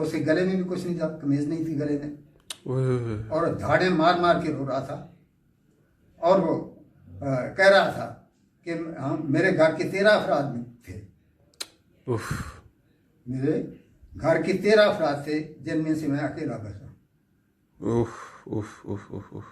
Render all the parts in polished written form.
उसके गले में भी कुछ नहीं था, कमीज नहीं थी गले में, ओह, और झाड़े मार मार के रो रहा था। और वो कह रहा था कि हम मेरे घर के 13 अफराद थे, उफ, मेरे घर के 13 अफराद थे जिनमें से मैं अकेला बचा। उफ, उफ, उफ, उफ, उफ।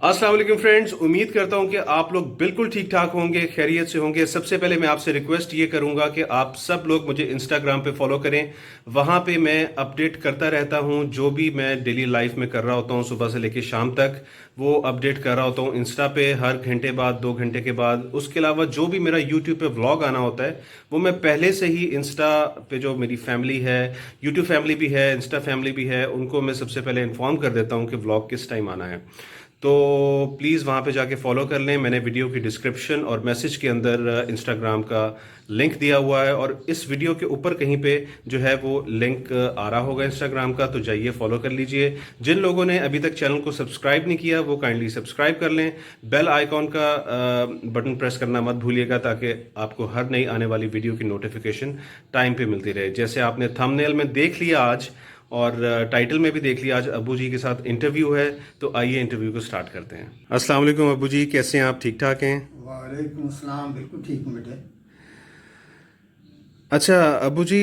अस्सलाम वालेकुम फ्रेंड्स, उम्मीद करता हूं कि आप लोग बिल्कुल ठीक ठाक होंगे, खैरियत से होंगे। सबसे पहले मैं आपसे रिक्वेस्ट ये करूंगा कि आप सब लोग मुझे इंस्टाग्राम पे फॉलो करें। वहां पे मैं अपडेट करता रहता हूं, जो भी मैं डेली लाइफ में कर रहा होता हूं सुबह से लेकर शाम तक, वो अपडेट कर रहा होता हूं इंस्टा पे हर घंटे बाद, 2 घंटे के बाद। उसके अलावा जो भी मेरा यूट्यूब पे व्लॉग आना होता है वो मैं पहले से ही इंस्टा पे, जो मेरी फैमिली है, यूट्यूब फैमिली भी है, इंस्टा फैमिली भी है, उनको मैं सबसे पहले इन्फॉर्म कर देता हूँ कि व्लॉग किस टाइम आना है। तो प्लीज़ वहाँ पे जाके फॉलो कर लें। मैंने वीडियो की डिस्क्रिप्शन और मैसेज के अंदर इंस्टाग्राम का लिंक दिया हुआ है, और इस वीडियो के ऊपर कहीं पे जो है वो लिंक आ रहा होगा इंस्टाग्राम का, तो जाइए फॉलो कर लीजिए। जिन लोगों ने अभी तक चैनल को सब्सक्राइब नहीं किया वो काइंडली सब्सक्राइब कर लें। बेल आइकॉन का बटन प्रेस करना मत भूलिएगा, ताकि आपको हर नई आने वाली वीडियो की नोटिफिकेशन टाइम पे मिलती रहे। जैसे आपने थंबनेल में देख लिया आज, और टाइटल में भी देख लिया, आज अबू जी के साथ इंटरव्यू है। तो आइए इंटरव्यू को स्टार्ट करते हैं। अस्सलाम वालेकुम अबू जी, कैसे हैं आप? ठीक ठाक हैं? वालेकुम अस्सलाम, बिल्कुल ठीक हूँ बेटे। अच्छा अबू जी,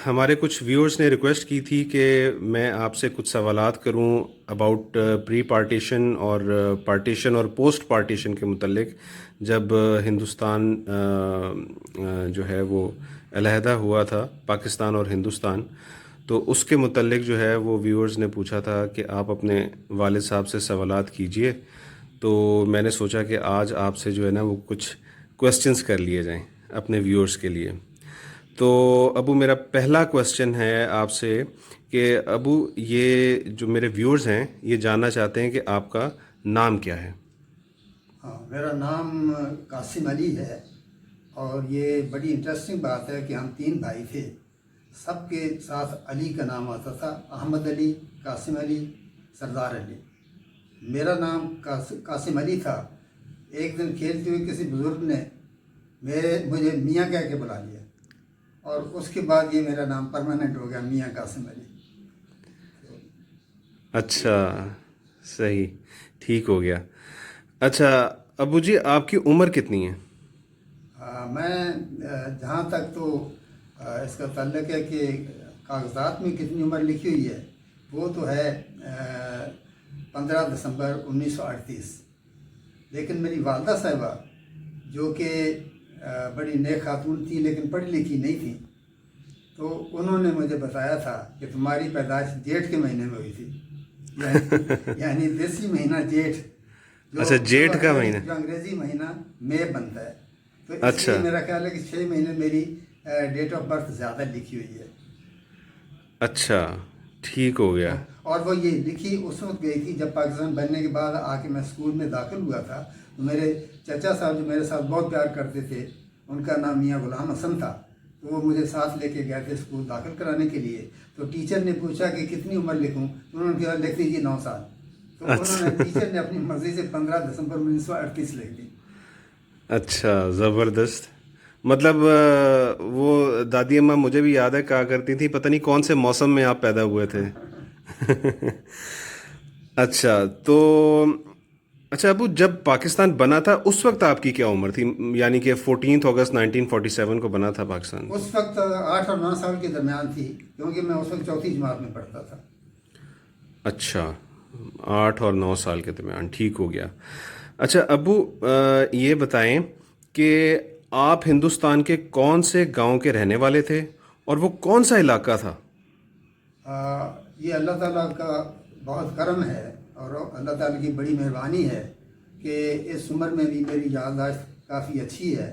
हमारे कुछ व्यूअर्स ने रिक्वेस्ट की थी कि मैं आपसे कुछ सवालात करूं अबाउट प्री पार्टीशन और पार्टीशन और पोस्ट पार्टीशन के मुतल्लिक, जब हिंदुस्तान जो है वो अलहदा हुआ था, पाकिस्तान और हिंदुस्तान। तो उसके मुतल्लिक जो है वो व्यूअर्स ने पूछा था कि आप अपने वालिद साहब से सवालात कीजिए। तो मैंने सोचा कि आज आपसे जो है ना वो कुछ क्वेश्चंस कर लिए जाएं अपने व्यूअर्स के लिए। तो अबू, मेरा पहला क्वेश्चन है आपसे कि अबू, ये जो मेरे व्यूअर्स हैं ये जानना चाहते हैं कि आपका नाम क्या है? हाँ, मेरा नाम कासिम अली है। और ये बड़ी इंटरेस्टिंग बात है कि हम 3 भाई थे, सबके साथ अली का नाम आता था। अहमद अली, कासिम अली, सरदार अली। मेरा नाम कासिम अली था। एक दिन खेलते हुए किसी बुज़ुर्ग ने मुझे मियाँ कह के बुला लिया, और उसके बाद ये मेरा नाम परमानेंट हो गया, मियाँ कासिम अली। अच्छा, सही, ठीक हो गया। अच्छा अबू जी, आपकी उम्र कितनी है? मैं जहाँ तक तो इसका ताल्लुक है कि कागजात में कितनी उम्र लिखी हुई है, वो तो है 15 दिसंबर 1938। लेकिन मेरी वालदा साहिबा, जो कि बड़ी नेक खातून थी लेकिन पढ़ी लिखी नहीं थी, तो उन्होंने मुझे बताया था कि तुम्हारी पैदाइश जेठ के महीने में हुई थी। यानी देसी महीना जेठ, अच्छा, जेठ का महीना। जो अंग्रेजी महीना मई बनता है। तो अच्छा, इसलिए मेरा ख्याल है कि 6 महीने मेरी डेट ऑफ बर्थ ज़्यादा लिखी हुई है। अच्छा, ठीक हो गया। और वो ये लिखी उस वक्त गई थी जब पाकिस्तान बनने के बाद आके मैं स्कूल में दाखिल हुआ था। तो मेरे चाचा साहब जो मेरे साथ बहुत प्यार करते थे, उनका नाम मियाँ गुलाम हसन था, तो वो मुझे साथ लेके गए थे स्कूल दाखिल कराने के लिए। तो टीचर ने पूछा कि कितनी उम्र लिखूं, तो उन्होंने कहा लिख दीजिए 9 साल। तो उन्होंने, टीचर ने अपनी मर्जी से 15 दिसंबर 1938 लिख दी। अच्छा, ज़बरदस्त। मतलब वो दादी अम्मा मुझे भी याद है कहा करती थी, पता नहीं कौन से मौसम में आप पैदा हुए थे। अच्छा, तो अच्छा अबू, जब पाकिस्तान बना था उस वक्त आपकी क्या उम्र थी? यानी कि 14 अगस्त 1947 को बना था पाकिस्तान। उस वक्त 8 और 9 साल के दरमियान थी, क्योंकि मैं उस वक्त चौथी जमात में पढ़ता था। अच्छा, 8 और 9 साल के दरमियान, ठीक हो गया। अच्छा अबू, ये बताएं कि आप हिंदुस्तान के कौन से गांव के रहने वाले थे, और वो कौन सा इलाका था? ये अल्लाह ताला का बहुत करम है, और अल्लाह ताला की बड़ी मेहरबानी है कि इस उम्र में भी मेरी याददाश्त काफ़ी अच्छी है,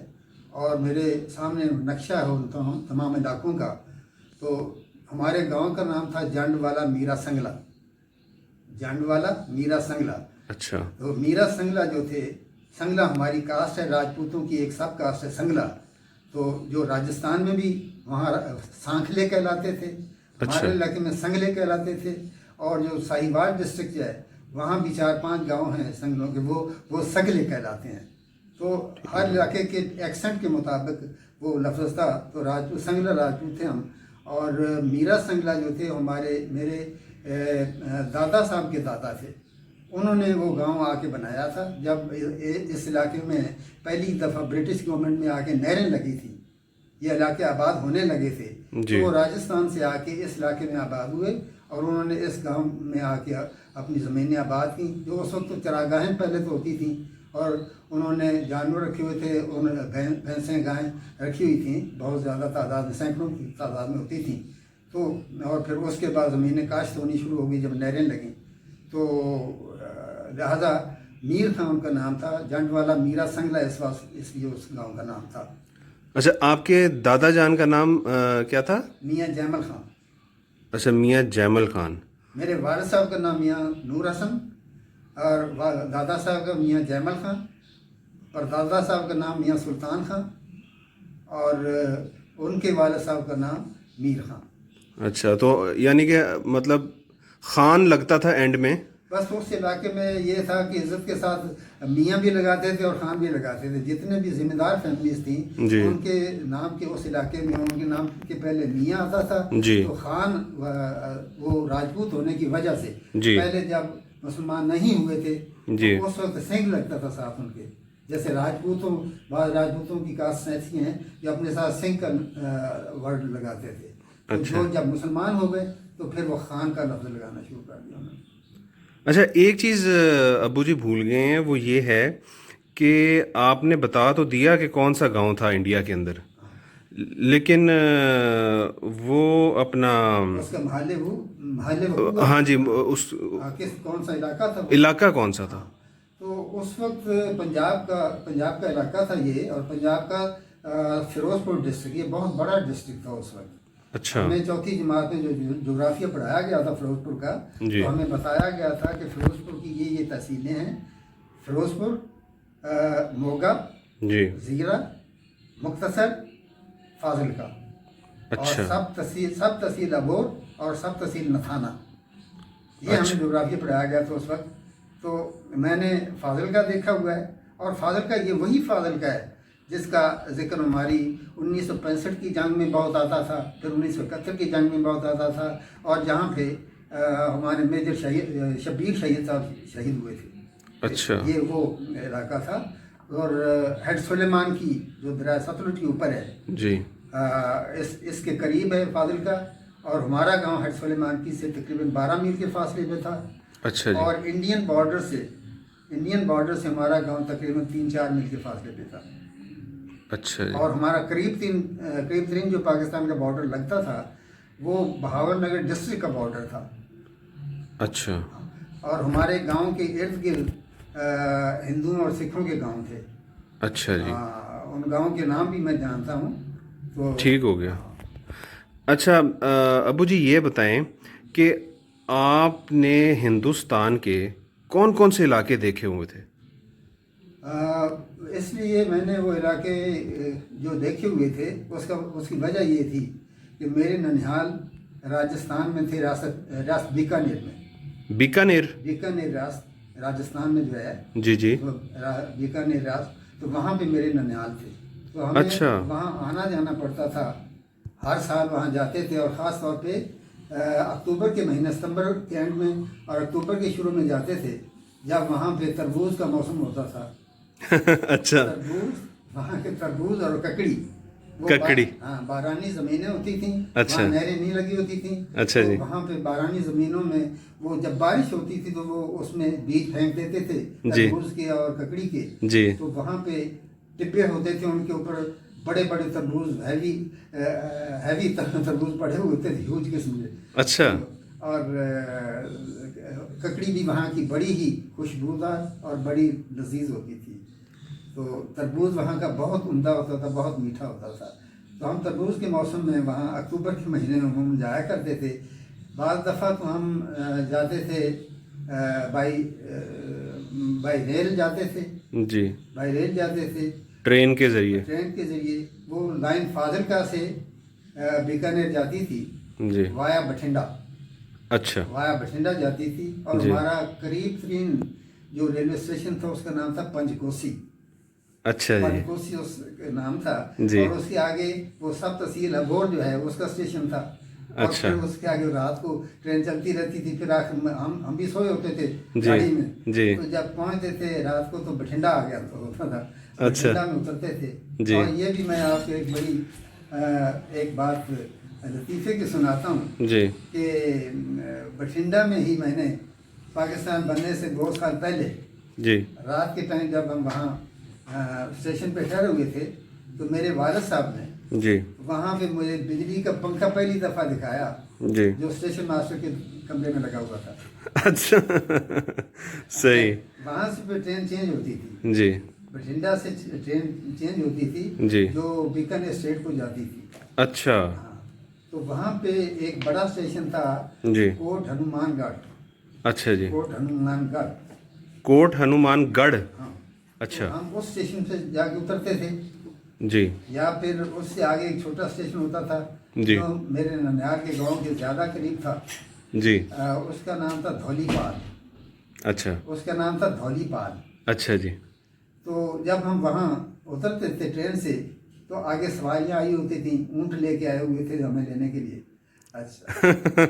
और मेरे सामने नक्शा है उन तमाम इलाकों का। तो हमारे गांव का नाम था जंडवाला मीरा संगला। जंडवाला मीरा संगला। अच्छा, तो मीरा संगला जो थे, संगला हमारी कास्ट है, राजपूतों की एक सब कास्ट है संगला। तो जो राजस्थान में भी वहाँ सांखले कहलाते थे, अच्छा, हमारे इलाके में संगले कहलाते थे। और जो साहिवाल डिस्ट्रिक्ट है, वहाँ भी 4-5 गांव हैं संगलों के, वो सगले कहलाते हैं। तो हर इलाके के एक्सेंट के मुताबिक वो लफ्ज़ था। तो राजपूत संगला राजपूत थे हम, और मीरा संगला जो थे हमारे मेरे दादा साहब के दादा थे। उन्होंने वो गांव आके बनाया था जब इस इलाके में पहली दफ़ा ब्रिटिश गवर्नमेंट में आके नहरें लगी थी, ये इलाके आबाद होने लगे थे। तो वो राजस्थान से आके इस इलाके में आबाद हुए और उन्होंने इस गांव में आके अपनी ज़मीनें आबाद की। जो उस वक्त तो चरागाहें पहले तो होती थी, और उन्होंने जानवर रखे हुए थे, उन्होंने भैंसें गायें रखी हुई थी, बहुत ज़्यादा तादाद में, सैकड़ों की तादाद में होती थी। तो और फिर उसके बाद ज़मीनें काश्त होनी शुरू हो गई जब नहरें लगीं। तो लिहाजा मीर खां उनका नाम था, जंड वाला मीरा संगला इसलिए उस गांव का नाम था। अच्छा, आपके दादा जान का नाम क्या था? मियाँ जैमल खां। अच्छा, मियाँ जैमल खान। मेरे वालिद साहब का नाम मियाँ नूर हसन, और दादा साहब का मियाँ जैमल खां, और दादा साहब का नाम मियाँ सुल्तान खां, और उनके वालिद साहब का नाम मीर खां। अच्छा, तो यानी कि मतलब खान लगता था एंड में। बस उस इलाके में ये था कि इज्जत के साथ मियाँ भी लगाते थे और खान भी लगाते थे। जितने भी जिम्मेदार फैमिलीज थी उनके नाम के उस इलाके में उनके नाम के पहले मियाँ आता था। तो खान वो राजपूत होने की वजह से पहले जब मुसलमान नहीं हुए थे तो उस वक्त सिंह लगता था साथ उनके। जैसे बाद राजपूतों की कास्ट ऐसी हैं जो अपने साथ सिंह का वर्ड लगाते थे। तो जो जब मुसलमान हो गए तो फिर वो खान का लफ्ज़ लगाना शुरू कर दिया उन्होंने। अच्छा, एक चीज़ अब्बू जी भूल गए हैं, वो ये है कि आपने बता तो दिया कि कौन सा गांव था इंडिया के अंदर, लेकिन वो अपना उसका महल हाँ जी, उस कौन सा इलाका था? इलाका कौन सा था? तो उस वक्त पंजाब का इलाका था ये, और पंजाब का फिरोजपुर डिस्ट्रिक्ट, ये बहुत बड़ा डिस्ट्रिक्ट था उस वक्त। अच्छा। हमें चौथी जमात में जो जोग्राफिया पढ़ाया गया था फिरोजपुर का, तो हमें बताया गया था कि फिरोजपुर की ये तहसीलें हैं: फिरोजपुर, मोगा, ज़ीरा, मुख्तसर, फाजिलका। अच्छा। और सब तहसील अबोर और सब तहसील नथाना। ये हमें जोग्राफिया पढ़ाया गया था उस वक्त। तो मैंने फाजिलका देखा हुआ है, और फाजिलका ये वही फाजिलका है जिसका जिक्र हमारी 1965 की जंग में बहुत आता था, फिर 1971 की जंग में बहुत आता था, और जहाँ पे हमारे मेजर शब्बीर शहीद साहब शहीद हुए थे। अच्छा। ये वो इलाका था। और हेड सुलेमान की जो दरिया सतलुज के ऊपर है जी, इसके करीब है फाजिलका, और हमारा गांव हेड सुलेमान की से तकरीबन 12 मील के फासले पे था। अच्छा जी। और इंडियन बॉर्डर से हमारा गांव तकरीबन 3-4 मील के फासले पे था। अच्छा जी। और हमारा करीब तरीन जो पाकिस्तान का बॉर्डर लगता था वो बहावलनगर डिस्ट्रिक्ट का बॉर्डर था। अच्छा। और हमारे गांव के इर्द गिर्द हिंदुओं और सिखों के गांव थे। अच्छा जी। उन गांवों के नाम भी मैं जानता हूँ। तो ठीक हो गया। अच्छा, अबू जी ये बताएं कि आपने हिंदुस्तान के कौन कौन से इलाके देखे हुए थे? इसलिए मैंने वो इलाके जो देखे हुए थे उसकी वजह ये थी कि मेरे ननिहाल राजस्थान में थे, रियासत बीकानेर में। बीकानेर रियासत राजस्थान में जो है जी जी, तो बीकानेर रियासत, तो वहाँ पे मेरे ननिहाल थे। तो हमें वहाँ आना जाना पड़ता था, हर साल वहाँ जाते थे। और ख़ास तौर पे अक्टूबर के महीने, सितंबर के एंड में और अक्टूबर के शुरू में जाते थे, जब वहाँ पे तरबूज का मौसम होता था। अच्छा। तरबूज, वहाँ के तरबूज और ककड़ी, हाँ, बारानी ज़मीनें होती थी। अच्छा। वहाँ नहरें नहीं लगी होती थी। अच्छा जी। तो वहाँ पे बारानी ज़मीनों में वो जब बारिश होती थी तो वो उसमें बीज फेंक देते थे तरबूज के और ककड़ी के जी। तो वहाँ पे टिब्बे होते थे, उनके ऊपर बड़े बड़े तरबूज, हैवी तरबूज पड़े हुए थे, ह्यूज किस्म के। अच्छा। और ककड़ी भी वहाँ की बड़ी ही खुशबूदार और बड़ी लजीज होती थी। तो तरबूज वहाँ का बहुत उम्दा होता था, बहुत मीठा होता था। तो हम तरबूज के मौसम में वहाँ अक्टूबर के महीने में हम जाया करते थे। बाज़ दफ़ा तो हम जाते थे बाई रेल जाते थे जी, बाई रेल जाते थे, ट्रेन के ज़रिए। वो लाइन फाजिलका से बीकानेर जाती थी जी, वाया बठिंडा। अच्छा। वाया बठिंडा जाती थी। और हमारा करीब तरीन जो रेलवे स्टेशन था उसका नाम था पंचकोसी। अच्छा जी। कोसी उसका नाम था। जी। और उसके आगे वो सब तहसील अबोर जो है उसका स्टेशन था। और अच्छा। फिर उसके आगे रात को ट्रेन चलती रहती थी। फिर आखिर में हम भी सोए होते थे जी। गाड़ी में। जी। तो जब पहुंचते थे रात को तो बठिंडा आ गया तो होता था, अच्छा। बठिंडा में उतरते थे। जी। और ये भी मैं आपको एक बड़ी एक बात लतीफ़े की सुनाता हूँ जी। कि बठिंडा में ही मैंने पाकिस्तान बनने से 2 साल पहले जी। रात के टाइम जब हम वहाँ स्टेशन पे ठहरे हुए थे तो मेरे वालिद साहब ने जी। वहाँ पे मुझे बिजली का पंखा पहली दफ़ा दिखाया, जी। जो स्टेशन मास्टर के कमरे में लगा हुआ था। अच्छा। सही। वहाँ से फिर ट्रेन चेंज होती थी, जी। बठिंडा से ट्रेन चेंज होती थी जी। जो बीकानेर स्टेट को जाती थी। अच्छा। हाँ, तो वहाँ पे एक बड़ा स्टेशन था, जी। कोट हनुमानगढ़। अच्छा जी। कोट हनुमानगढ़। कोट हनुमानगढ़। हाँ, अच्छा। तो हम उस स्टेशन से जाके उतरते थे। जी। या फिर उससे आगे एक छोटा स्टेशन होता था जी। जो मेरे ननिहाल के गांव के ज़्यादा करीब था। जी। उसका नाम था धौलीपाल। अच्छा। उसका नाम था धौलीपाल। अच्छा जी। तो जब हम वहाँ उतरते थे ट्रेन से तो आगे सवारियाँ आई होती थी, ऊँट लेके आए हुए थे हमें लेने के लिए। अच्छा। अच्छा,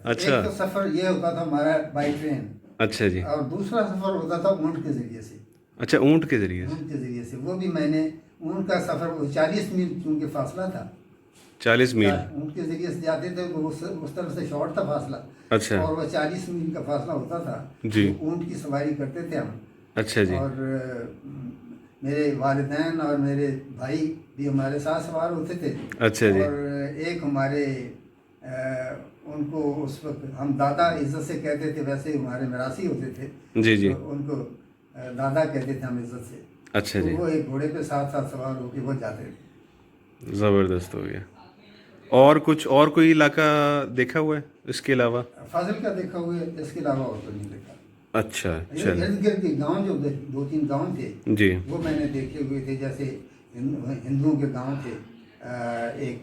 अच्छा। एक तो सफ़र ये होता था हमारा बाई ट्रेन, अच्छा जी। और दूसरा सफ़र होता था ऊँट के ज़रिए से। अच्छा, ऊँट के जरिए से। ऊँट के ज़रिए से वो भी मैंने ऊँट का सफ़र 40 मील चूँकि फासला था। 40 मील। ऊँट के ज़रिए से जाते थे तो उस तरफ से शॉर्ट था फासला। अच्छा। और वह 40 मील का फासला होता था। जी। तो ऊँट की सवारी करते थे हम। अच्छा जी। और मेरे वालिदैन और मेरे भाई भी हमारे साथ सवार होते थे। अच्छा जी। और एक हमारे उनको उस वक्त हम दादा इज़्ज़त से कहते थे, वैसे हमारे मिरासी होते थे। जी। जी। तो उनको दादा कहते थे हम इज़्ज़त से। अच्छा तो जी। वो एक घोड़े पे साथ साथ सवार होके वो जाते थे। ज़बरदस्त हो गया। और कुछ और कोई इलाका देखा हुआ है इसके अलावा? फाजिल का देखा हुआ है, इसके अलावा और तो नहीं देखा। अच्छा। चल। इर्द गिर्द के गाँव जो 2-3 गाँव थे जी। वो मैंने देखे हुए थे। जैसे हिंदुओं के गांव थे, एक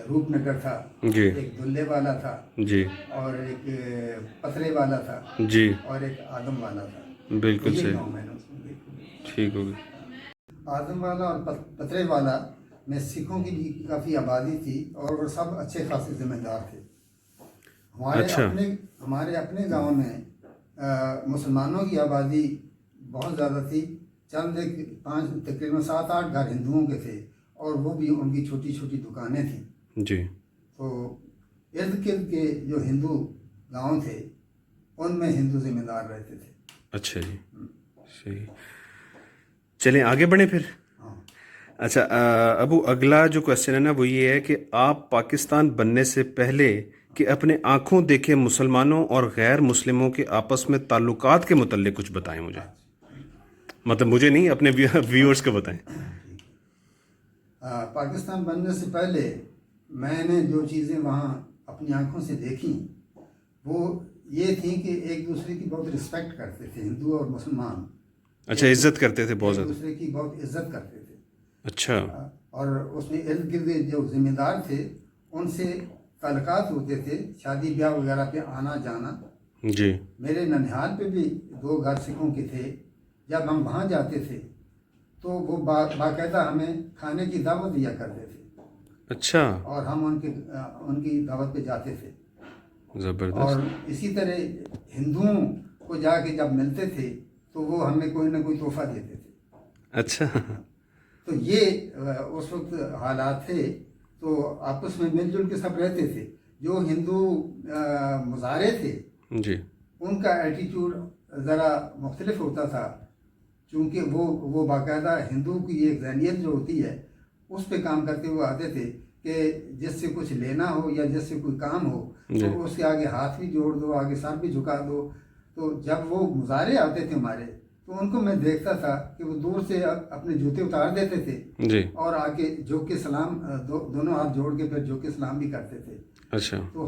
रूपनगर था, जी। एक दुल्ले वाला था, जी। और एक पतरे वाला था, जी। और एक आदम वाला था। बिल्कुल ये सही। गांव मैंने उसमें देखे। ठीक हो गया। आदम वाला और पतरे वाला में सिखों की भी काफ़ी आबादी थी और वो सब अच्छे खासे जिम्मेदार थे। अच्छा। हमारे अपने गांव में मुसलमानों की आबादी बहुत ज़्यादा थी। चंद एक 5 तकरीबन 7-8 घर हिंदुओं के थे और वो भी उनकी छोटी छोटी दुकानें थीं। जी। तो इर्द गिर्द के जो हिंदू गांव थे उनमें हिंदू जिम्मेदार रहते थे। अच्छा जी। सही। चलें आगे बढ़ें फिर। हाँ। अच्छा, अबू अगला जो क्वेश्चन है ना वो ये है कि आप पाकिस्तान बनने से पहले कि अपने आंखों देखे मुसलमानों और गैर मुस्लिमों के आपस में ताल्लुकात के मुतल्लिक कुछ बताएं मुझे। मतलब मुझे नहीं, अपने व्यूअर्स को बताएं। पाकिस्तान बनने से पहले मैंने जो चीज़ें वहाँ अपनी आंखों से देखी वो ये थी कि एक दूसरे की बहुत रिस्पेक्ट करते थे हिंदू और मुसलमान। अच्छा, इज्जत करते थे बहुत एक ज़्यादा। दूसरे की बहुत इज्जत करते थे। अच्छा। और उसमें इर्द गिर्द जो जिम्मेदार थे उनसे ताल्लुकात होते थे, शादी ब्याह वगैरह पे आना जाना। जी। मेरे ननिहाल पे भी 2 घर सिखों के थे। जब हम वहाँ जाते थे तो वो बाकायदा हमें खाने की दावत दिया करते थे। अच्छा। और हम उनकी दावत पे जाते थे। ज़बरदस्त। और इसी तरह हिंदुओं को जाके जब मिलते थे तो वो हमें कोई ना कोई तोहफा देते थे। अच्छा। तो ये उस वक्त हालात थे। तो आपस में मिलजुल के सब रहते थे। जो हिंदू मुजारे थे जी। उनका एटीट्यूड ज़रा मुख्तलिफ होता था, क्योंकि वो बाकायदा हिंदू की एक ज़हनियत जो होती है उस पे काम करते हुए आते थे कि जिससे कुछ लेना हो या जिससे कोई काम हो तो उसके आगे हाथ भी जोड़ दो, आगे सर भी झुका दो। तो जब वो मुजारे आते थे हमारे तो उनको मैं देखता था कि वो दूर से अपने जूते उतार देते थे जी। और आके झुक के सलाम दोनों हाथ जोड़ के फिर झुक के सलाम भी करते थे। अच्छा। तो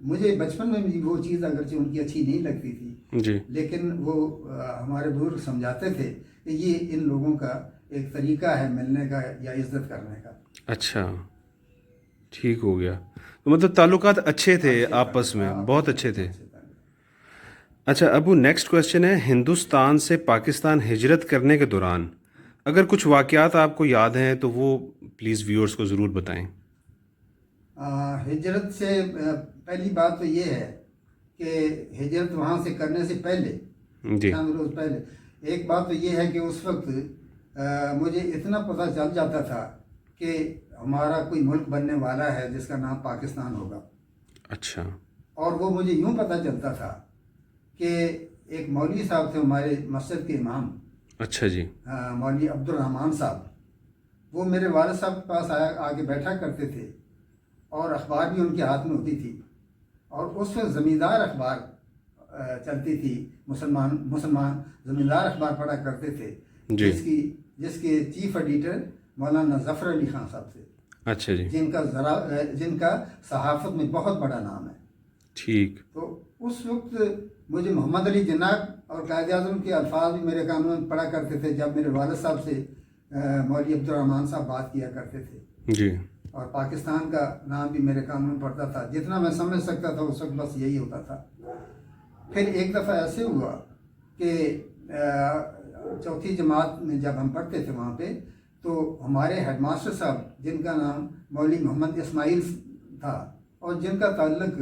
मुझे बचपन में भी वो चीज़ अगरचे उनकी अच्छी नहीं लगती थी जी। लेकिन वो हमारे बुजुर्ग समझाते थे कि ये इन लोगों का एक तरीका है मिलने का या इज्जत करने का। अच्छा, ठीक हो गया। तो मतलब ताल्लुकात अच्छे थे आपस में, बहुत अच्छे थे। अच्छा अबू, नेक्स्ट क्वेश्चन है, हिंदुस्तान से पाकिस्तान हिजरत करने के दौरान अगर कुछ वाक़यात आपको याद हैं तो वो प्लीज़ व्यूअर्स को ज़रूर बताएं। हिजरत से पहली बात तो ये है कि हिजरत वहाँ से करने से पहले, जी। चंद रोज़ पहले, एक बात तो ये है कि उस वक्त मुझे इतना पता चल जाता था कि हमारा कोई मुल्क बनने वाला है जिसका नाम पाकिस्तान होगा। अच्छा। और वो मुझे यूँ पता चलता था कि एक मौलवी साहब थे हमारे मस्जिद के इमाम, अच्छा जी। मौलवी अब्दुल रहमान साहब, वो मेरे वालिद साहब के पास आके बैठा करते थे और अखबार भी उनके हाथ में होती थी। और उस वक्त ज़मींदार अखबार चलती थी, मुसलमान ज़मींदार अखबार पढ़ा करते थे, जी। जिसके चीफ एडिटर मौलाना ज़फ़र अली ख़ान साहब थे, अच्छा जी। जिनका सहाफ़त में बहुत बड़ा नाम है। ठीक। तो उस वक्त मुझे मोहम्मद अली जिन्नाह और कायद आज़म के अल्फाज भी मेरे कानों में पढ़ा करते थे जब मेरे वालिद साहब से मौलवी अब्दुल रहमान साहब बात किया करते थे। जी। और पाकिस्तान का नाम भी मेरे कानों में पड़ता था। जितना मैं समझ सकता था उस वक्त बस यही होता था। फिर एक दफ़ा ऐसे हुआ कि चौथी जमात में जब हम पढ़ते थे वहाँ पे, तो हमारे हेडमास्टर साहब, जिनका नाम मौलवी मोहम्मद इस्माइल था और जिनका ताल्लुक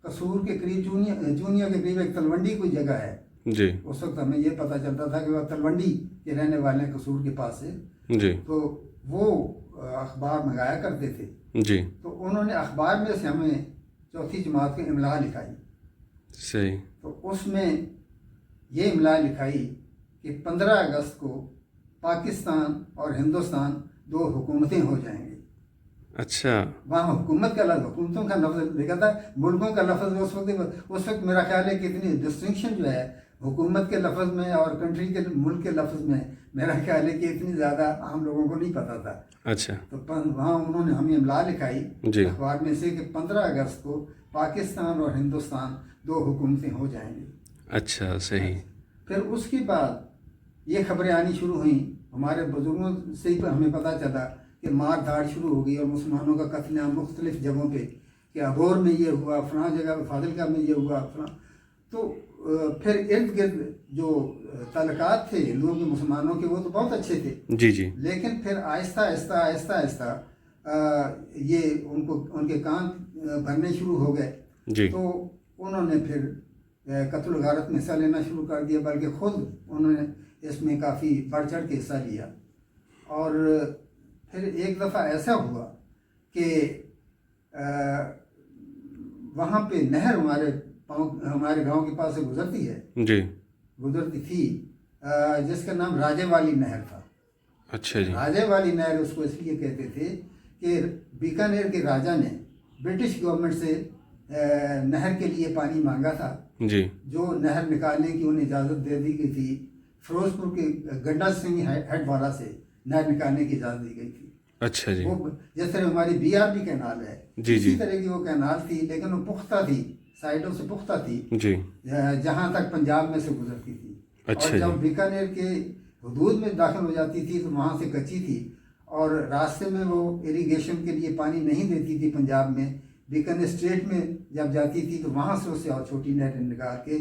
कसूर के करीब जूनिया के करीब एक तलवंडी कोई जगह है, जी। उस वक्त हमें ये पता चलता था कि वह तलवंडी के रहने वाले हैं, कसूर के पास से। जी। तो वो अखबार मंगाया करते थे। जी। तो उन्होंने अखबार में से हमें चौथी जमात की इमला लिखाई। सही। तो उसमें ये इमला लिखाई कि 15 अगस्त को पाकिस्तान और हिंदुस्तान दो हुकूमतें हो जाएंगी। अच्छा। वहाँ हुकूमत का लफ्ज़, हुकूमतों का लफ्ज़ लिखा था, मुल्कों का लफ्ज़ उस वक्त मेरा ख्याल है कि इतनी डिस्टिंक्शन जो है हुकूमत के लफ्ज़ में और कंट्री के मुल्क के लफ्ज़ में, मेरा ख्याल है कि इतनी ज़्यादा आम लोगों को नहीं पता था। अच्छा तो वहाँ उन्होंने हमें इमला लिखाई जी। अखबार में से कि 15 अगस्त को पाकिस्तान और हिंदुस्तान दो हुकूमतें हो जाएंगी। अच्छा सही। फिर उसके बाद ये खबरें आनी शुरू हुई, हमारे बुजुर्गों से ही हमें पता चला कि मार धाड़ शुरू हो गई और मुसलमानों का कत्लेआम मुख्तलिफ जगहों पे, कि अबोर में ये हुआ, फलां जगह पे फाजिलका में ये हुआ, फलां। तो फिर इर्द गिर्द जो ताल्लुकात थे हिंदुओं के मुसलमानों के, वो तो बहुत अच्छे थे। जी। जी। लेकिन फिर आहिस्ता आहिस्ता आहिस्ता आहिस्ता ये उनके कान भरने शुरू हो गए। जी। तो उन्होंने फिर कत्ल गारत में हिस्सा लेना शुरू कर दिया, बल्कि ख़ुद उन्होंने इसमें काफ़ी बढ़ चढ़ के हिस्सा लिया। और फिर एक दफ़ा ऐसा हुआ कि वहाँ पे नहर हमारे गांव के पास से गुजरती है, जी। गुजरती थी, जिसका नाम राजे वाली नहर था। अच्छा जी। राजे वाली नहर उसको इसलिए कहते थे कि बीकानेर के राजा ने ब्रिटिश गवर्नमेंट से नहर के लिए पानी मांगा था। जी। जो नहर निकालने की उन्हें इजाज़त दे दी गई थी, फिरोजपुर के गड्ढा सिंह हेडवाला से नहर निकालने की इजाज़त दी गई थी। अच्छा जी। वो जिस तरह हमारी BRB कैनाल है, जी। इसी तरह की वो कैनाल थी, लेकिन वो पुख्ता थी, साइडों से पुख्ता थी, जी। जहाँ तक पंजाब में से गुजरती थी। अच्छा और जब जी। बीकानेर के हदूद में दाखिल हो जाती थी तो वहाँ से कच्ची थी, और रास्ते में वो इरिगेशन के लिए पानी नहीं देती थी पंजाब में। बीकानेर स्टेट में जब जाती थी तो वहाँ से उसे और छोटी नहर निकाल के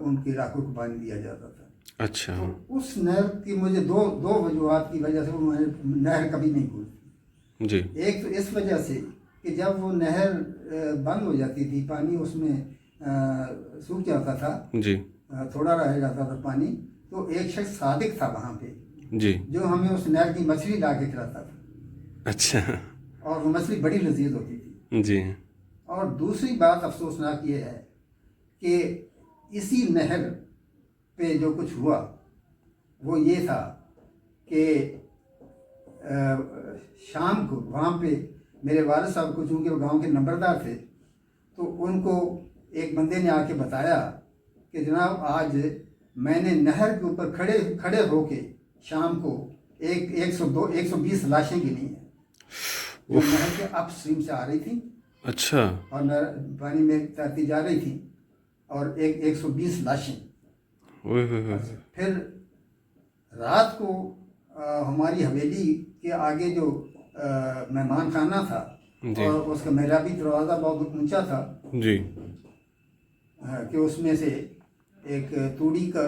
उनके इलाकों को पानी दिया जाता था। अच्छा। तो उस नहर की मुझे दो वजूहात की वजह से वो नहर कभी नहीं भूलती। जी। एक तो इस वजह से कि जब वो नहर बंद हो जाती थी, पानी उसमें सूख जाता था, जी। थोड़ा रह जाता था पानी, तो एक शख्स सादिक था वहाँ पे, जी। जो हमें उस नहर की मछली ला के खिलाता था। अच्छा। और वो मछली बड़ी लजीज होती थी। जी। और दूसरी बात अफसोसनाक ये है कि इसी नहर पे जो कुछ हुआ वो ये था कि शाम को वहाँ पे मेरे वालिद साहब को, चूँकि वो गांव के नंबरदार थे, तो उनको एक बंदे ने आके बताया कि जनाब आज मैंने नहर के ऊपर खड़े होके शाम को 120 लाशें गिनी हैं, जो नहर के अपस्ट्रीम से आ रही थी। अच्छा। और पानी में तैरती जा रही थी, और 120 लाशें। फिर रात को हमारी हवेली के आगे जो मेहमान खाना था, और उसका मेहराबी दरवाज़ा बहुत ऊंचा था जी, कि उसमें से एक तूड़ी का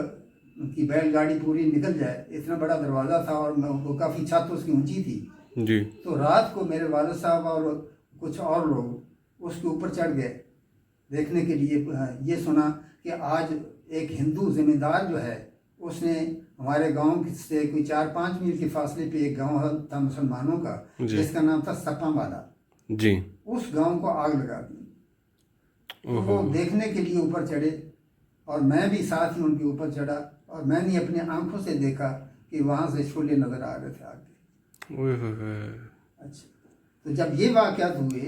कि बैलगाड़ी पूरी निकल जाए, इतना बड़ा दरवाज़ा था और वो काफ़ी छत उसकी ऊंची थी। जी। तो रात को मेरे वालिद साहब और कुछ और लोग उसके ऊपर चढ़ गए देखने के लिए। ये सुना कि आज एक हिंदू ज़मींदार जो है उसने हमारे गांव से कोई 4-5 मील के फासले पे एक गांव था मुसलमानों का, जिसका नाम था सपावाला। जी। उस गांव को आग लगा दी। तो वो देखने के लिए ऊपर चढ़े और मैं भी साथ ही उनके ऊपर चढ़ा और मैंने अपनी आंखों से देखा कि वहाँ से शोले नज़र आ रहे थे आगे। अच्छा, तो जब ये वाक़यात हुए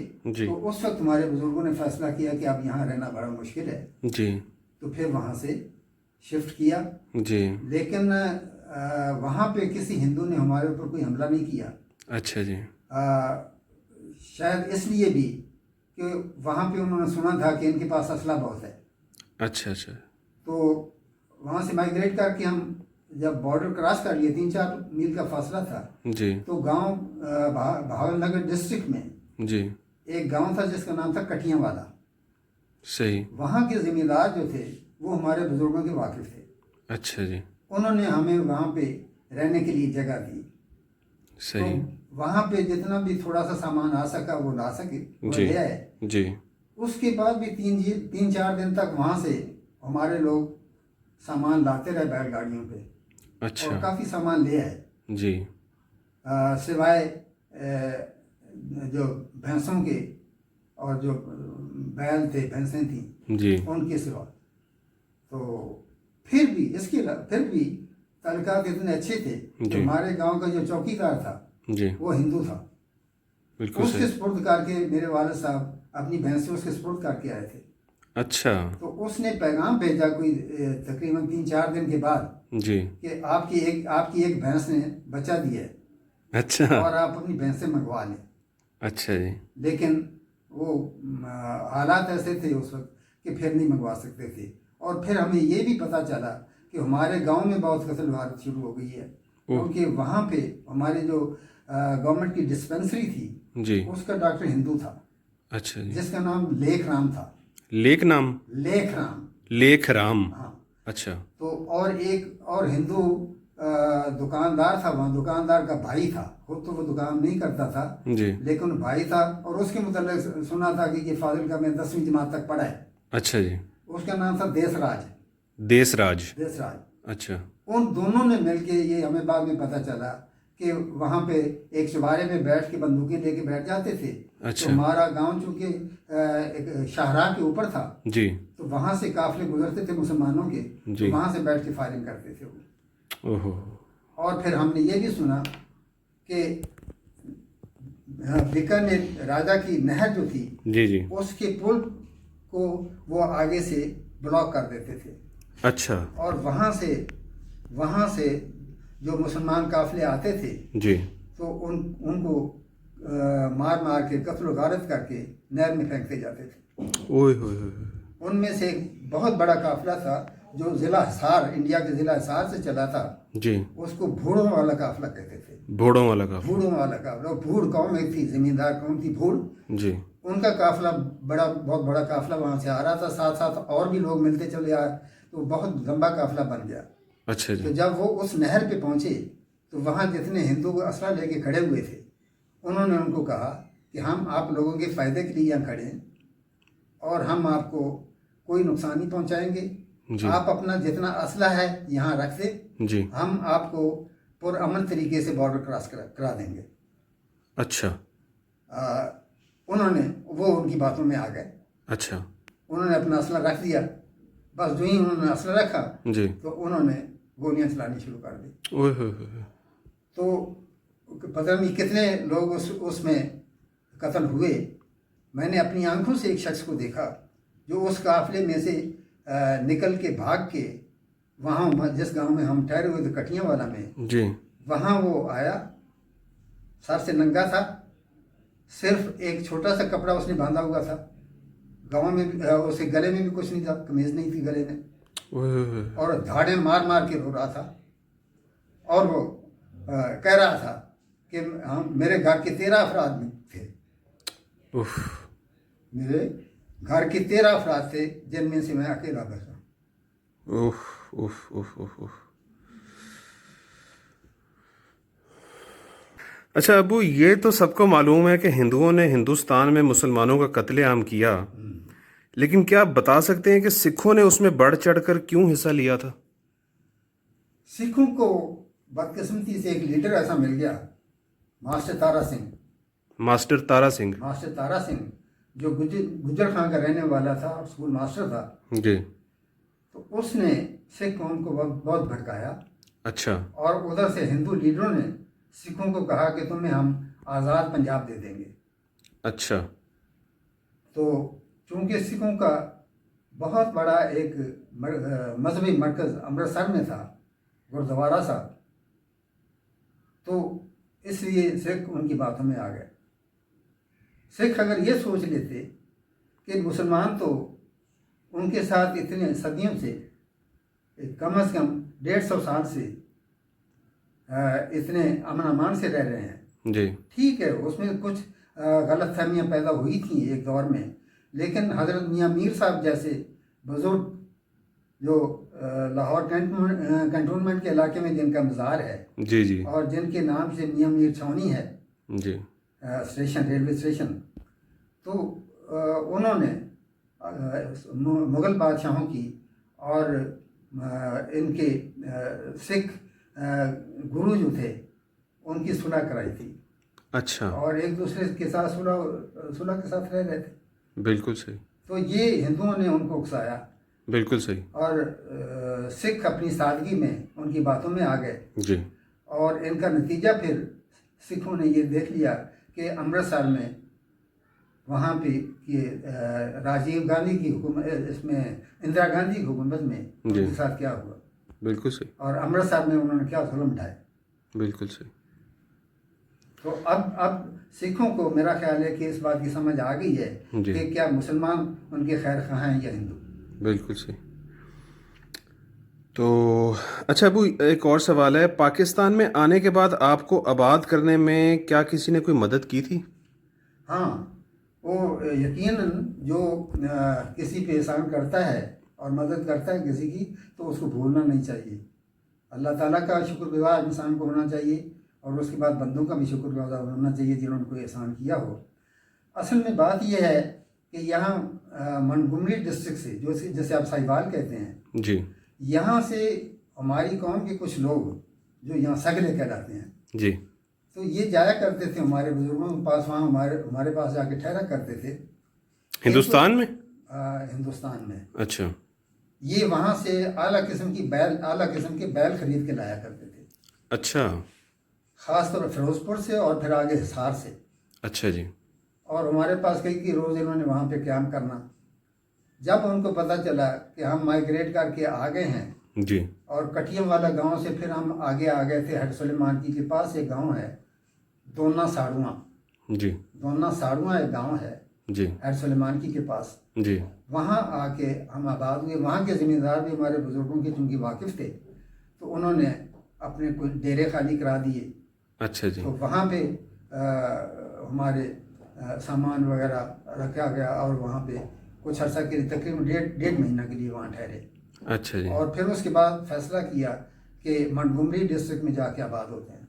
तो उस वक्त हमारे बुजुर्गों ने फैसला किया कि अब यहाँ रहना बड़ा मुश्किल है। जी। तो फिर वहाँ से शिफ्ट किया। जी। लेकिन वहाँ पे किसी हिंदू ने हमारे ऊपर कोई हमला नहीं किया। अच्छा जी। शायद इसलिए भी कि वहाँ पे उन्होंने सुना था कि इनके पास असला बहुत है। अच्छा अच्छा। तो वहाँ से माइग्रेट करके हम जब बॉर्डर क्रॉस कर लिए, 3-4 मील का फासला था जी। तो गांव भावलनगर डिस्ट्रिक्ट में जी एक गांव था जिसका नाम था कटियावाला। सही। वहाँ के ज़मींदार जो थे वो हमारे बुजुर्गों के वाकिफ थे। अच्छा जी। उन्होंने हमें वहाँ पे रहने के लिए जगह दी। सही। तो वहाँ पे जितना भी थोड़ा सा सामान आ सका वो ला सके, वो जी ले आए। जी। उसके बाद भी 3-4 दिन तक वहाँ से हमारे लोग सामान लाते रहे बैलगाड़ियों पे। अच्छा। और काफ़ी सामान ले आए जी। सिवाय जो भैंसों के और जो बैल थे, भैंसें थी जी। उनके सिवा। तो फिर भी ताल्लुकात इतने अच्छे थे कि हमारे गांव का जो चौकीदार था जी वो हिंदू था। बिल्कुल उसके सही। सुपुर्द करके मेरे वालिद साहब अपनी भैंसें उसके सुपुर्द करके आए थे। अच्छा। तो उसने पैगाम भेजा कोई तकरीबन 3-4 दिन के बाद जी। कि आपकी एक भैंस ने बच्चा दिया है अच्छा। और आप अपनी भैंसें मंगवा लें। अच्छा जी। लेकिन वो हालात ऐसे थे उस वक्त कि फिर नहीं मंगवा सकते थे। और फिर हमें ये भी पता चला कि हमारे गांव में बहुत कत्ल वारत शुरू हो गई है, क्योंकि वहाँ पे हमारे जो गवर्नमेंट की डिस्पेंसरी थी जी उसका डॉक्टर हिंदू था। अच्छा जी। जिसका नाम लेख राम था। लेख नाम? लेख राम। लेख राम। हाँ। अच्छा। तो और एक और हिंदू दुकानदार था वहाँ, दुकानदार का भाई था। खुद तो वो दुकान नहीं करता था जी। लेकिन भाई था और उसके मुताबिक सुना था कि फाजिलका में 10वीं जमात तक पढ़ा है। अच्छा जी। उसका नाम था देसराज। देसराज। देसराज। अच्छा। उन दोनों ने मिलके, ये हमें बाद में पता चला कि वहाँ पे एक चुबारे में बैठ के बंदूकें लेके बैठ जाते थे। अच्छा। तो हमारा गांव चूंकि एक शाहराह के ऊपर था जी। तो वहाँ से काफिले गुजरते थे मुसलमानों के, तो वहाँ से बैठ के फायरिंग करते थे वो। ओहो। और फिर हमने ये भी सुना कि बीकानेर राजा की नहर जो थी जी जी उसके पुल को वो आगे से ब्लॉक कर देते थे। अच्छा। और वहाँ से जो मुसलमान काफिले आते थे जी तो उनको मार मार के कत्ल गारत करके नहर में फेंकते जाते थे। ओए होए। उनमें से एक बहुत बड़ा काफिला था जो जिला हिसार, इंडिया के जिला हिसार से चला था। जी। उसको भूड़ों वाला काफिला कहते थे। भोड़ों वाला काफिला। भूड़ों वाला काफिला। भूड़ कौम एक थी, जमींदार कौम थी भूड़। जी। उनका काफिला बहुत बड़ा काफिला वहाँ से आ रहा था। साथ साथ और भी लोग मिलते चले आए तो बहुत लंबा काफिला बन गया। अच्छा जी। तो जब वो उस नहर पे पहुँचे तो वहाँ जितने हिंदू असला लेके खड़े हुए थे उन्होंने उनको कहा कि हम आप लोगों के फ़ायदे के लिए यहाँ खड़े हैं और हम आपको कोई नुकसान नहीं पहुँचाएंगे। आप अपना जितना असला है यहाँ रख दे, जी। हम आपको पुरअमन तरीके से बॉर्डर क्रॉस करा देंगे। अच्छा। वो उनकी बातों में आ गए। अच्छा। उन्होंने अपना असला रख दिया। बस जो ही उन्होंने असला रखा जी तो उन्होंने गोलियां चलानी शुरू कर दी। ओए होए। तो पता नहीं कितने लोग उसमें कत्ल हुए। मैंने अपनी आंखों से एक शख्स को देखा जो उस काफिले में से निकल के भाग के वहाँ जिस गांव में हम ठहरे हुए थे कटियावाला में जी, वहाँ वो आया। सर से नंगा था, सिर्फ एक छोटा सा कपड़ा उसने बांधा हुआ था। गाँव में उसके गले में भी कुछ नहीं था, कमीज नहीं थी गले में। और धाड़े मार मार के रो रहा था और वो कह रहा था कि हम मेरे घर के 13 अफराद थे। मेरे घर के 13 अफराद थे जिनमें से मैं अकेला बचा। उफ उफ उफ उफ। अच्छा अबू, ये तो सबको मालूम है कि हिंदुओं ने हिंदुस्तान में मुसलमानों का कत्लेआम किया, लेकिन क्या आप बता सकते हैं कि सिखों ने उसमें बढ़ चढ़कर क्यों हिस्सा लिया था? सिखों को बदकिस्मती से एक लीडर ऐसा मिल गया, master Tara Singh. Master Tara Singh. Master Tara Singh जो गुजर खां का रहने वाला था और स्कूल मास्टर था, जी। तो उसने सिख कौम को बहुत भड़काया। अच्छा। और उधर से हिंदू लीडरों ने सिखों को कहा कि तुम्हें हम आज़ाद पंजाब दे देंगे। अच्छा। तो चूंकि सिखों का बहुत बड़ा एक मजहबी मरकज़ अमृतसर में था, गुरुद्वारा सा, तो इसलिए सिख उनकी बातों में आ गए। सिख अगर ये सोच लेते कि मुसलमान तो उनके साथ इतने सदियों से, कम से कम 150 साल से इतने अमन अमान से रह रहे हैं, जी। ठीक है, उसमें कुछ गलत फहमियाँ पैदा हुई थी एक दौर में, लेकिन हज़रत मियाँ मीर साहब जैसे बुजुर्ग जो लाहौर कंटोनमेंट के इलाके में जिनका मज़ार है, जी जी, और जिनके नाम से मियाँ मीर छावनी है जी, स्टेशन, रेलवे स्टेशन, तो उन्होंने मुग़ल बादशाहों की और इनके सिख गुरु जो थे उनकी सुलह कराई थी। अच्छा। और एक दूसरे के साथ सुलह के साथ रह रहे थे। बिल्कुल सही। तो ये हिंदुओं ने उनको उकसाया। बिल्कुल सही। और सिख अपनी सादगी में उनकी बातों में आ गए जी। और इनका नतीजा फिर सिखों ने ये देख लिया कि अमृतसर में वहाँ पे कि राजीव गांधी की हुकूमत, इसमें इंदिरा गांधी की हुकूमत में उनके साथ क्या हुआ। बिल्कुल सही। और अमृतसर में उन्होंने क्या जुल्म ढाए। बिल्कुल सही। तो अब सिखों को मेरा ख्याल है कि इस बात की समझ आ गई है कि क्या मुसलमान उनके खैर खां हैं या हिंदू। बिल्कुल सही। तो अच्छा अबू, एक और सवाल है, पाकिस्तान में आने के बाद आपको आबाद करने में क्या किसी ने कोई मदद की थी? हाँ, वो यकीनन जो किसी पे एहसान करता है और मदद करता है किसी की, तो उसको भूलना नहीं चाहिए। अल्लाह ताला का शुक्रगुजार इंसान को होना चाहिए और उसके बाद बंदों का भी शुक्रगुजार होना चाहिए जिन्होंने कोई एहसान किया हो। असल में बात यह है कि यहाँ मोंटगोमरी डिस्ट्रिक्ट से, जो जैसे आप साहिवाल कहते हैं जी, यहाँ से हमारी कौम के कुछ लोग जो यहाँ सगले कहलाते हैं जी, तो ये जाया करते थे हमारे बुजुर्गों के पास, वहाँ हमारे पास जाके ठहरा करते थे। हिंदुस्तान में? हिंदुस्तान में। अच्छा। ये वहाँ से आला किस्म के बैल खरीद के लाया करते थे। अच्छा। ख़ास तौर पर फिरोजपुर से और फिर आगे हिसार से। अच्छा जी। और हमारे पास कई रोज़ इन्होंने वहाँ पे क़याम करना। जब उनको पता चला कि हम माइग्रेट करके आ गए हैं जी, और कटियम वाला गांव से फिर हम आगे आ गए थे, हट सुलेमान की के पास एक गांव है दोना साड़ुआ। जी, दोना साड़ुआ एक गांव है जी, हट सुलेमान की के पास। जी, वहाँ आके हम आबाद हुए। वहाँ के ज़मींदार भी हमारे बुजुर्गों के चूँकि वाकिफ़ थे, तो उन्होंने अपने कुछ डेरे खाली करा दिए। अच्छा जी। तो वहाँ पे हमारे सामान वगैरह रखा गया और वहाँ पे कुछ अर्सा के लिए तकरीबन डेढ़ महीना के लिए वहाँ ठहरे। अच्छा जी। और फिर उसके बाद फैसला किया कि मोंटगोमरी डिस्ट्रिक्ट में जाके आबाद होते हैं।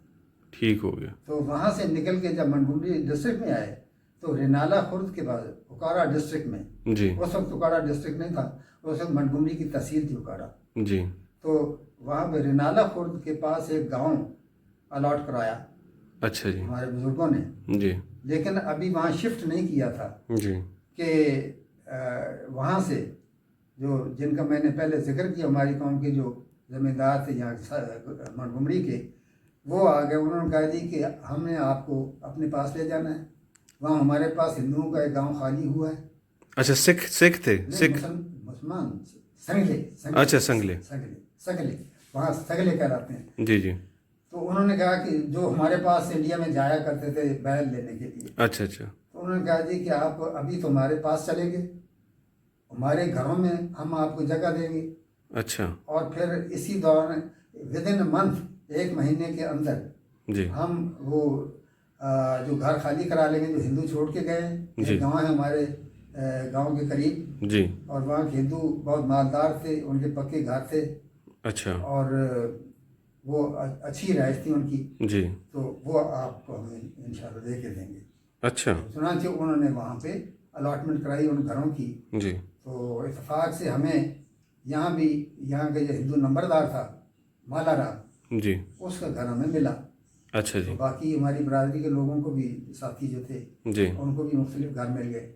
ठीक हो गया। तो वहाँ से निकल के जब मोंटगोमरी डिस्ट्रिक्ट में आए तो रिनाला खुर्द के बाद उकाड़ा डिस्ट्रिक्ट में, जी, उस वक्त उकाड़ा डिस्ट्रिक्ट नहीं था, उस वक्त मोंटगोमरी की तहसील थी उकाड़ा। जी। तो वहाँ पे रिनाला खुर्द के पास एक गांव अलॉट कराया। अच्छा जी। हमारे बुजुर्गों ने। जी, लेकिन अभी वहाँ शिफ्ट नहीं किया था जी, कि वहाँ से जो जिनका मैंने पहले जिक्र किया, हमारी कौम के जो ज़मींदार थे यहाँ मोंटगोमरी के, वो आ गए। उन्होंने कहा जी कि हमने आपको अपने पास ले जाना है। वहाँ हमारे पास हिंदुओं का एक गांव खाली हुआ है। अच्छा, सिख थे? सिख? मुसलमान, संगले। अच्छा, संगले। सगले वहाँ सगले कहलाते हैं। जी, जी। तो उन्होंने कहा कि जो हमारे पास इंडिया में जाया करते थे बैल लेने के लिए, अच्छा, अच्छा। तो उन्होंने कहा जी कि आप अभी तो हमारे पास चलेंगे, हमारे घरों में हम आपको जगह देंगे। अच्छा। और फिर इसी दौरान विदिन अ मंथ, एक महीने के अंदर जी, हम वो जो घर खाली करा लेंगे जो हिंदू छोड़ के गए। एक गाँव है हमारे गांव के करीब जी, और वहाँ के हिंदू बहुत मालदार थे, उनके पक्के घर थे। अच्छा और वो अच्छी राइस थी उनकी, जी। तो वो आपको हम इंशाल्लाह दे के देंगे। अच्छा सुना कि उन्होंने वहाँ पे अलॉटमेंट कराई उन घरों की, जी। तो इत्तेफाक से हमें यहाँ भी, यहाँ के जो हिंदू नंबरदार था माला राम, जी। उसका घर हमें मिला। अच्छा तो जी। बाकी हमारी बरादरी के लोगों को भी, साथी जो थे, जी। उनको भी मुख्तलिफ घर मिल गए।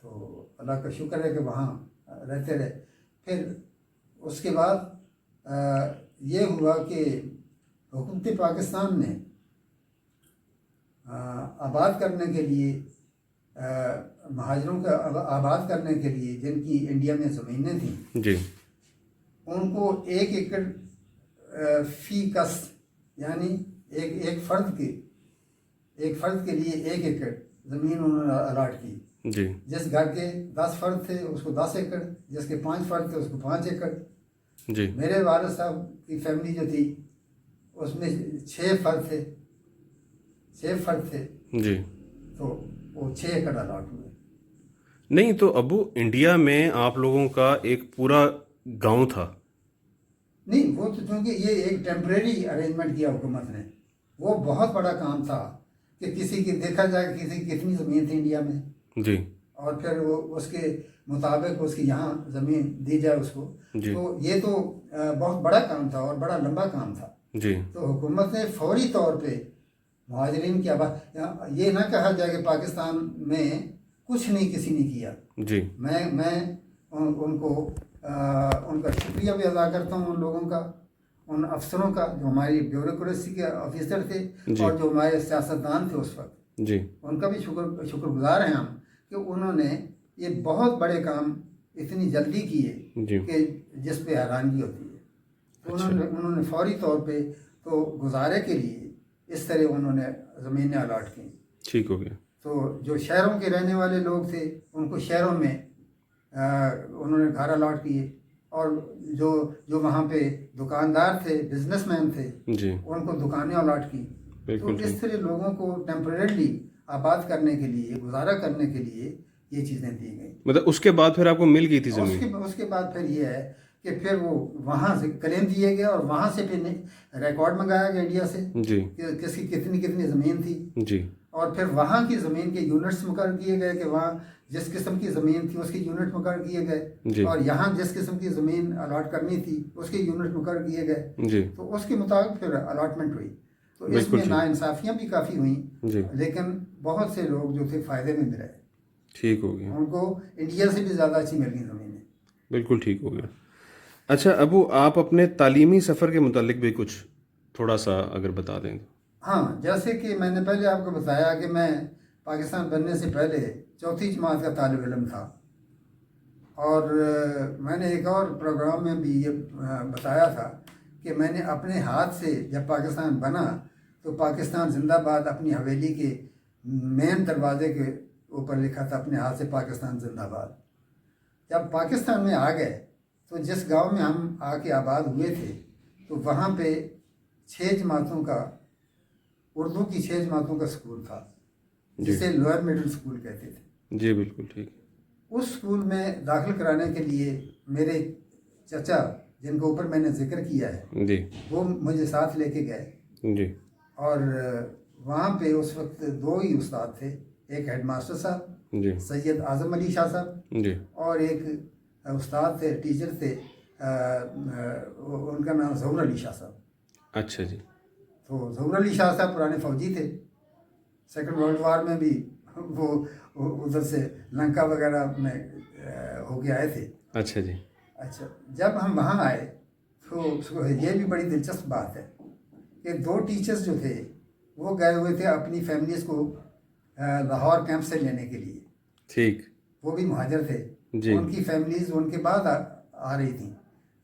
तो अल्लाह का शुक्र है कि वहाँ रहते रहे। फिर उसके बाद ये हुआ कि हुकूमत पाकिस्तान ने आबाद करने के लिए, महाजरों का आबाद करने के लिए जिनकी इंडिया में ज़मीनें थीं, जी। उनको 1 एकड़ फी कस, यानी एक फ़र्द के लिए 1 एकड़ ज़मीन उन्होंने अलाट की। जी। जिस घर के 10 फ़र्द थे उसको 10 एकड़, जिसके 5 फ़र्द थे उसको 5 एकड़। जी। मेरे वालिद साहब की फैमिली जो थी उसमें 6 फ़र्द थे, 6 फ़र्द थे, जी। तो वो 6 एकड़ अलाट हुए। नहीं तो अबू, इंडिया में आप लोगों का एक पूरा गांव था। नहीं, वो तो चूँकि ये एक टेम्परेरी अरेंजमेंट किया हुकूमत ने, वो बहुत बड़ा काम था कि किसी की देखा जाए किसी की कितनी ज़मीन थी इंडिया में, जी। और फिर वो उसके मुताबिक उसकी यहाँ ज़मीन दी जाए उसको। जी। तो ये तो बहुत बड़ा काम था और बड़ा लंबा काम था। जी। तो हुकूमत ने फौरी तौर पे मुहाजिरीन की आबाद, ये ना कहा जाए कि पाकिस्तान में कुछ नहीं किसी ने किया। जी। मैं उनको उनका शुक्रिया भी अदा करता हूँ, उन लोगों का, उन अफसरों का जो हमारी ब्यूरोक्रेसी के ऑफिसर थे जी। और जो हमारे सियासतदान थे उस वक्त, जी। उनका भी शुक्रगुजार हैं हम कि उन्होंने ये बहुत बड़े काम इतनी जल्दी किए जी। कि जिस पे हैरानगी होती है। तो अच्छा। उन्होंने फौरी तौर पे तो गुजारे के लिए इस तरह उन्होंने ज़मीनें अलाट की। ठीक हो गया। तो जो शहरों के रहने वाले लोग थे उनको शहरों में उन्होंने घर अलाट किए, और जो जो वहाँ पे दुकानदार थे, बिजनेसमैन थे, जी। उनको दुकानें अलाट की। तो बिल्कुल इस ठीक। तरह लोगों को टेम्परेरली आबाद करने के लिए, गुजारा करने के लिए ये चीज़ें दी गई। मतलब उसके बाद फिर आपको मिल गई थी और जमीन? उसके बाद फिर ये है कि फिर वो वहाँ से क्लेम दिए गए और वहाँ से फिर रिकॉर्ड मंगाया गया इंडिया से जी। कि किसकी कितनी कितनी ज़मीन थी। जी। और फिर वहाँ की ज़मीन के यूनिट्स मुकर्रर किए गए कि वहाँ जिस किस्म की ज़मीन थी उसके यूनिट मुकर्रर किए जी। गए, और यहाँ जिस किस्म की ज़मीन अलाट करनी थी उसके यूनिट मुकर्रर किए गए। जी। तो उसके मुताबिक फिर अलाटमेंट हुई। तो बिल्कुल इसमें ठीक। नाइंसाफ़ियाँ भी काफ़ी हुई, जी। लेकिन बहुत से लोग जो थे फ़ायदे में रहे, ठीक हो गया। उनको इंडिया से भी ज़्यादा अच्छी मिल गई ज़मीनें। बिल्कुल ठीक हो गया। अच्छा अबू, आप अपने तालीमी सफ़र के मुतालिक भी कुछ थोड़ा सा अगर बता दें तो। हाँ, जैसे कि मैंने पहले आपको बताया कि मैं पाकिस्तान बनने से पहले 4th जमात का तालिब इल्म था, और मैंने एक और प्रोग्राम में भी ये बताया था कि मैंने अपने हाथ से जब पाकिस्तान बना तो पाकिस्तान जिंदाबाद अपनी हवेली के मेन दरवाजे के ऊपर लिखा था, अपने हाथ से पाकिस्तान जिंदाबाद। जब पाकिस्तान में आ गए तो जिस गांव में हम आके आबाद हुए थे, तो वहाँ पे 6 जमातों का, उर्दू की 6 जमातों का स्कूल था, जिसे लोअर मिडिल स्कूल कहते थे। जी बिल्कुल ठीक। उस स्कूल में दाखिल कराने के लिए मेरे चचा, जिनके ऊपर मैंने जिक्र किया है, जी। वो मुझे साथ लेके गए। जी। और वहाँ पे उस वक्त 2 ही उस्ताद थे, एक हेडमास्टर साहब जी। सैयद आज़म अली शाह साहब, जी। और एक उस्ताद थे, टीचर थे, उनका नाम ज़हूर अली शाह साहब। अच्छा जी। तो ज़हूर अली शाह साहब पुराने फ़ौजी थे, सेकंड वर्ल्ड वार में भी वो उधर से लंका वगैरह में होके आए थे। अच्छा जी। अच्छा, जब हम वहाँ आए तो ये भी बड़ी दिलचस्प बात है कि 2 टीचर्स जो थे वो गए हुए थे अपनी फैमिलीज़ को लाहौर कैंप से लेने के लिए। ठीक। वो भी मुहाजिर थे जी। उनकी फैमिलीज़ उनके बाद आ रही थी,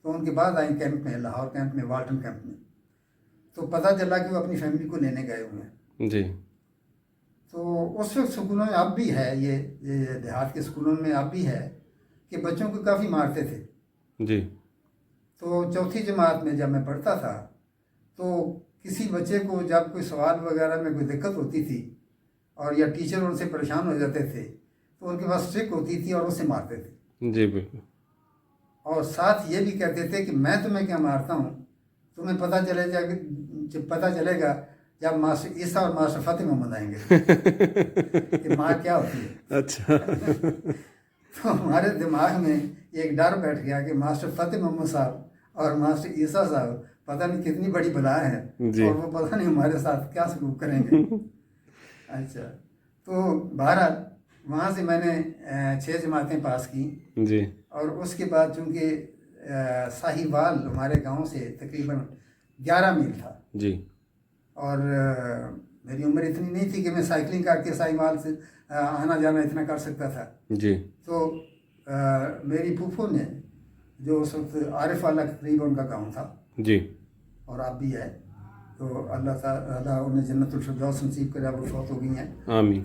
तो उनके बाद आई कैंप में, लाहौर कैंप में, वाल्टन कैंप में। तो पता चला कि वो अपनी फैमिली को लेने गए हुए हैं। जी। तो उस वक्त स्कूलों में अब भी है, ये देहात के स्कूलों में अब भी है कि बच्चों को काफ़ी मारते थे। जी। तो 4th जमात में जब मैं पढ़ता था तो किसी बच्चे को जब कोई सवाल वगैरह में कोई दिक्कत होती थी और या टीचर उनसे परेशान हो जाते थे तो उनके पास स्ट्रिक होती थी और उससे मारते थे। जी बिल्कुल। और साथ ये भी कहते थे कि मैं तुम्हें क्या मारता हूँ, तुम्हें पता चलेगा जब मास्टर ईसा और मास्टर फतेह मोहम्मद आएंगे कि मार क्या होती है। अच्छा। तो हमारे दिमाग में एक डर बैठ गया कि मास्टर फतेह मोहम्मद साहब और मास्टर ईसा साहब पता नहीं कितनी बड़ी बला है और वो पता नहीं हमारे साथ क्या सलूक करेंगे। अच्छा, तो बहरहाल वहाँ से मैंने 6 जमातें पास की जी। और उसके बाद चूँकि साहिवाल हमारे गांव से तकरीबन 11 मील था जी। और मेरी उम्र इतनी नहीं थी कि मैं साइकिलिंग करके साहिवाल से आना जाना इतना कर सकता था जी। तो मेरी फूफो ने, जो उस वक्त आरिफ वाला करीब उनका गांव था जी। और आप भी है, तो अल्लाह ताला उन्हें जन्नतुल फिरदौस नसीब करे, वो फौत हो गई हैं। आमीन।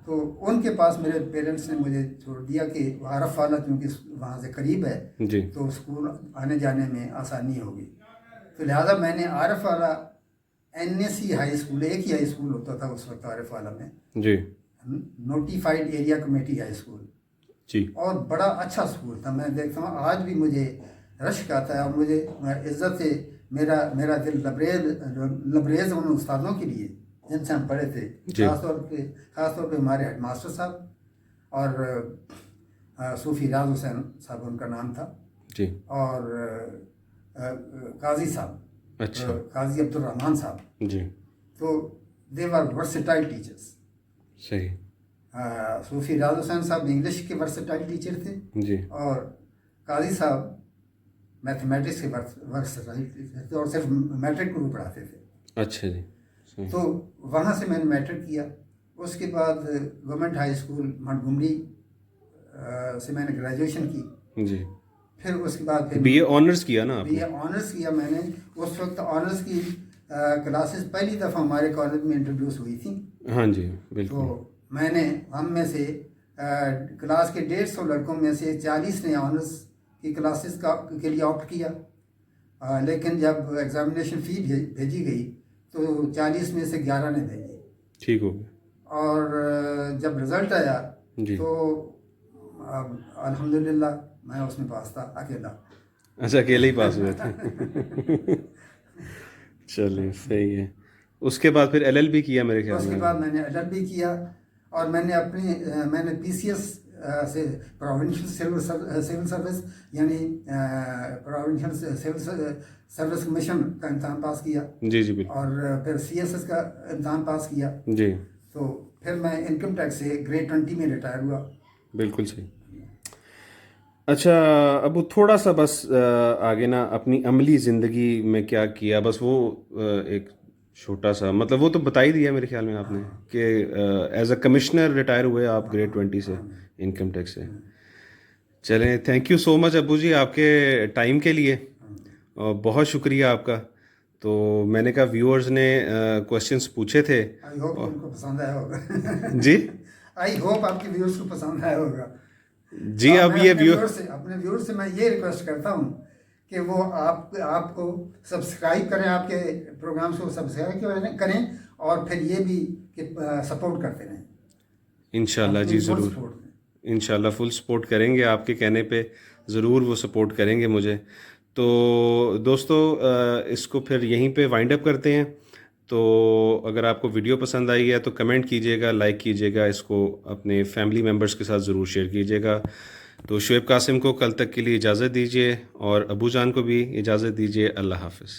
तो उनके पास मेरे पेरेंट्स ने मुझे छोड़ दिया कि आरिफ वाला क्योंकि वहाँ से करीब है जी। तो स्कूल आने जाने में आसानी होगी। तो लिहाजा मैंने आरिफ वाला NSC हाई स्कूल, एक ही हाई स्कूल होता था उस वक्त आरिफ वाला में जी। Notified area committee high school जी। और बड़ा अच्छा स्कूल था। मैं देखता हूँ आज भी मुझे रश्क आता है और मुझे इज्जत से मेरा दिल लबरेज उन उस्तादों के लिए जिनसे हम पढ़े थे, ख़ासतौर पे हमारे हेड मास्टर साहब और सूफी राज हुसैन साहब उनका नाम था जी। और काजी साहब, अच्छा। काजी अब्दुल रहमान साहब। जी। तो दे वर वर्सेटाइल टीचर्स। सही। सूफी राज हुसैन साहब इंग्लिश के वर्सेटाइल टीचर थे जी। और काजी साहब मैथमेटिक्स के वर्सेटाइल टीचर थे और सिर्फ मैट्रिक को भी पढ़ाते थे। अच्छा जी। सही। तो वहाँ से मैंने मैट्रिक किया। उसके बाद गवर्नमेंट हाई स्कूल मंटगोमरी से मैंने ग्रेजुएशन की। जी। फिर उसके बाद फिर BA ऑनर्स किया ना आपने? BA ऑनर्स किया मैंने। उस वक्त ऑनर्स की क्लासेस पहली दफ़ा हमारे कॉलेज में इंट्रोड्यूस हुई थी। हाँ जी, बिल्कुल। तो मैंने हम में से क्लास के 150 लड़कों में से 40 ने ऑनर्स की क्लासेस के लिए ऑप्ट किया, लेकिन जब एग्जामिनेशन फ़ी भेजी गई तो 40 में से 11 ने भेजी। ठीक हो गया। और जब रिज़ल्ट आया जी। तो अल्हम्दुलिल्लाह मैं उसमें पास था अकेला। अच्छा, अकेले ही पास हुए थे। चलिए, सही है। उसके बाद फिर LLB किया मेरे ख्याल में? उसके बाद मैंने LLB किया और मैंने PCS से प्रोविंशियल सिविल सर्विस यानी प्रोविंशियल सिविल सर्विस कमीशन का इम्तहान पास किया। जी जी बिल्कुल। और फिर CSS का इम्तहान पास किया। जी। तो फिर मैं इनकम टैक्स से ग्रेड 20 में रिटायर हुआ। बिल्कुल सही। अच्छा, अब वो थोड़ा सा बस आगे ना अपनी अमली ज़िंदगी में क्या किया, बस वो एक छोटा सा, मतलब वो तो बता ही दिया मेरे ख्याल में आपने कि एज अ कमिश्नर रिटायर हुए आप ग्रेड 20 से इनकम टैक्स से। चलें, थैंक यू सो मच अब्बू जी आपके टाइम के लिए और बहुत शुक्रिया आपका। तो मैंने कहा व्यूअर्स ने क्वेश्चंस पूछे थे। आई होप उनको पसंद आया होगा। जी, आई होप आपके व्यूअर्स को पसंद आया होगा जी। अब ये अपने व्यूअर से मैं ये रिक्वेस्ट करता हूँ कि वो आपको सब्सक्राइब करें, आपके प्रोग्राम्स को सब्सक्राइब करें और फिर ये भी कि सपोर्ट करते रहें। इंशाल्लाह जी, ज़रूर इंशाल्लाह फुल सपोर्ट करेंगे। आपके कहने पे ज़रूर वो सपोर्ट करेंगे मुझे। तो दोस्तों, इसको फिर यहीं पे वाइंड अप करते हैं। तो अगर आपको वीडियो पसंद आई है तो कमेंट कीजिएगा, लाइक कीजिएगा, इसको अपने फैमिली मेम्बर्स के साथ ज़रूर शेयर कीजिएगा। तो शुएब कासिम को कल तक के लिए इजाज़त दीजिए और अबू जान को भी इजाज़त दीजिए। अल्लाह हाफ़िज़।